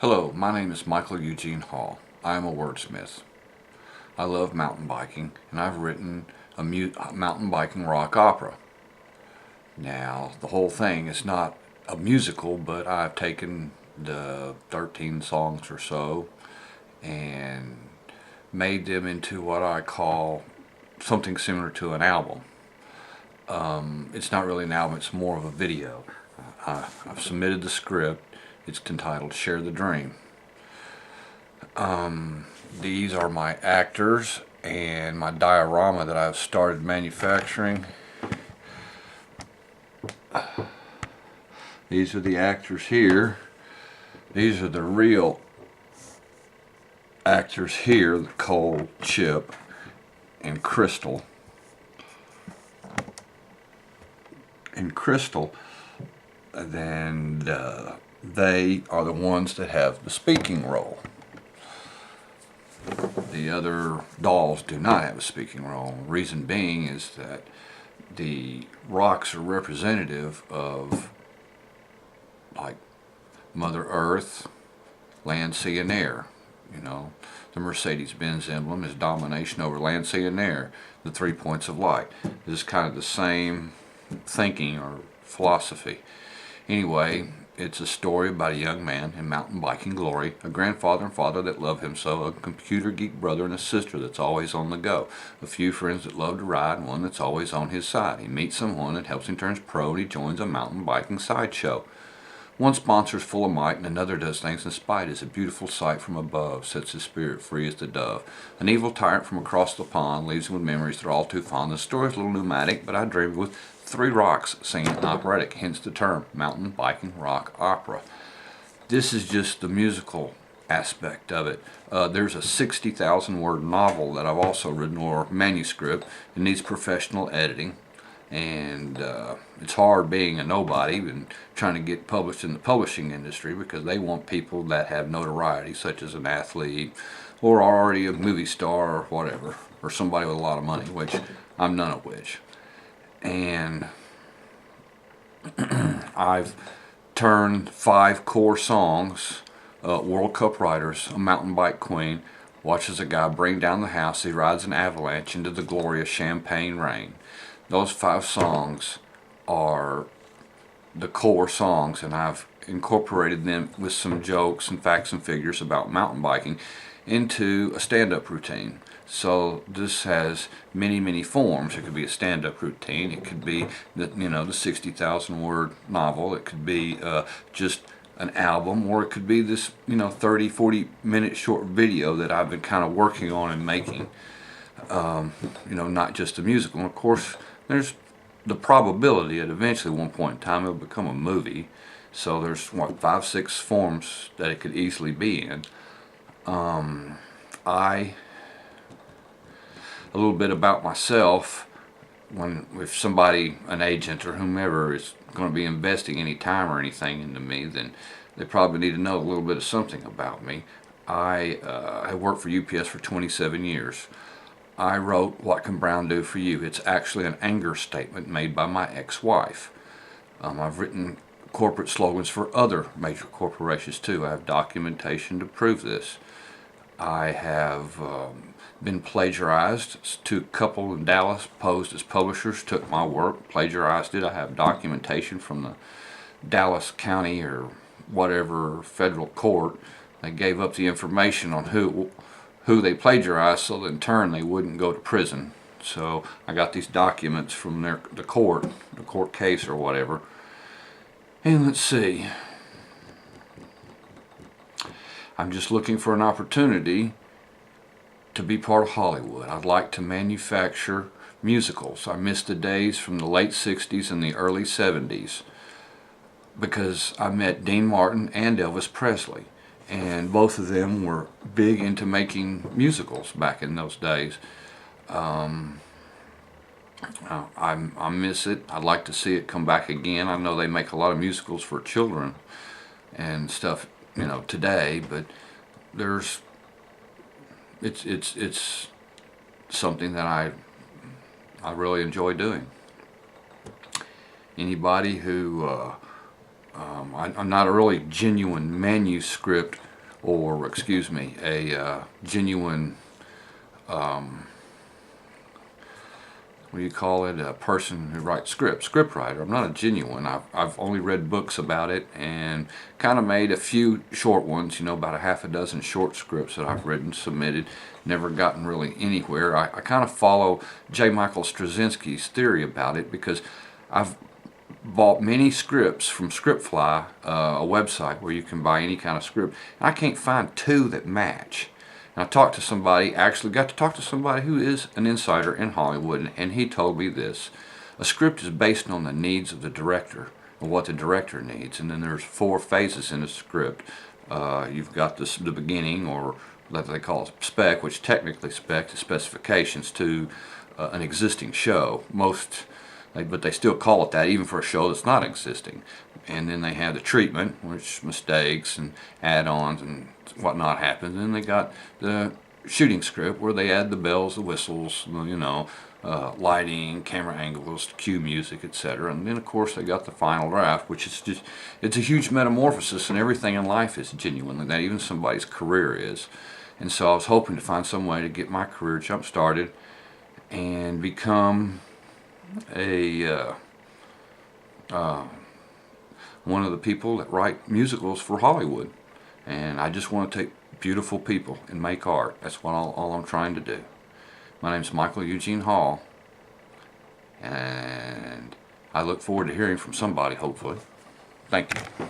Hello, my name is Michael Eugene Hall. I am a wordsmith. I love mountain biking, and I've written a mountain biking rock opera. Now, the whole thing is not a musical, but I've taken the 13 songs or so and made them into what I call something similar to an album. It's not really an album, it's more of a video. I've submitted the script. It's entitled Share the Dream. These are my actors and my diorama that I've started manufacturing. These are the actors here. These are the real actors here, Cole, Chip, and Crystal. And Crystal, then they are the ones that have the speaking role. The other dolls do not have a speaking role. Reason being is that the rocks are representative of, like, Mother Earth, land, sea, and air. You know, the Mercedes-Benz emblem is domination over land, sea, and air, the 3 points of light. This is kind of the same thinking or philosophy. Anyway, it's a story about a young man in mountain biking glory, a grandfather and father that love him so, a computer geek brother and a sister that's always on the go, a few friends that love to ride, and one that's always on his side. He meets someone that helps him turn pro, and he joins a mountain biking sideshow. One sponsor's full of might, and another does things in spite. Is a beautiful sight from above, sets his spirit free as the dove. An evil tyrant from across the pond leaves him with memories that are all too fond. The story's a little pneumatic, but I dreamed with 3 rocks singing an operatic, hence the term mountain biking rock opera. This is just the musical aspect of it. There's a 60,000 word novel that I've also written, or manuscript. It needs professional editing, and it's hard being a nobody and trying to get published in the publishing industry, because they want people that have notoriety, such as an athlete or are already a movie star or whatever, or somebody with a lot of money, which I'm none of which. And I've turned 5 core songs. World Cup riders, a mountain bike queen watches a guy bring down the house. He rides an avalanche into the glorious champagne rain. Those 5 songs are the core songs, and I've incorporated them with some jokes and facts and figures about mountain biking into a stand-up routine. So this has many forms. It could be a stand-up routine. It could be the 60,000 word novel. It could be just an album, or it could be this 30-40 minute short video that I've been kind of working on and making. Not just a musical. And of course, there's the probability that eventually at one point in time it'll become a movie. So there's 5-6 forms that it could easily be in. A little bit about myself. If somebody, an agent or whomever, is going to be investing any time or anything into me, then they probably need to know a little bit of something about me. I have worked for UPS for 27 years. I wrote What Can Brown Do For You? It's actually an anger statement made by my ex-wife. I've written corporate slogans for other major corporations too. I have documentation to prove this. I have been plagiarized. A couple in Dallas posed as publishers, took my work, plagiarized it. I have documentation from the Dallas County or whatever federal court. They gave up the information on who they plagiarized, so that in turn they wouldn't go to prison. So I got these documents from the court case or whatever. And let's see. I'm just looking for an opportunity to be part of Hollywood. I'd like to manufacture musicals. I miss the days from the late 60s and the early 70s, because I met Dean Martin and Elvis Presley, and both of them were big into making musicals back in those days. I miss it. I'd like to see it come back again. I know they make a lot of musicals for children and stuff, today, but it's something that I really enjoy doing. Anybody who I'm not a really genuine manuscript, or excuse me, a genuine, what do you call it, a person who writes script writer. I'm not a genuine. I've only read books about it and kind of made a few short ones, about a half a dozen short scripts that I've written, submitted, never gotten really anywhere. I kind of follow J. Michael Straczynski's theory about it, because I've bought many scripts from Scriptfly, a website where you can buy any kind of script. I can't find two that match. And I talked to somebody, actually got to talk to somebody who is an insider in Hollywood, and he told me this: a script is based on the needs of the director, and what the director needs. And then there's 4 phases in a script. You've got the beginning, or what they call spec, which technically spec is specifications to an existing show. But they still call it that, even for a show that's not existing. And then they have the treatment, which mistakes and add-ons and whatnot happen. And then they got the shooting script, where they add the bells, the whistles, lighting, camera angles, cue music, etc. And then, of course, they got the final draft, which is just, it's a huge metamorphosis, and everything in life is genuinely that, even somebody's career is. And so I was hoping to find some way to get my career jump-started and become one of the people that write musicals for Hollywood. And I just want to take beautiful people and make art. That's what all I'm trying to do. My name's Michael Eugene Hall, and I look forward to hearing from somebody, hopefully. Thank you.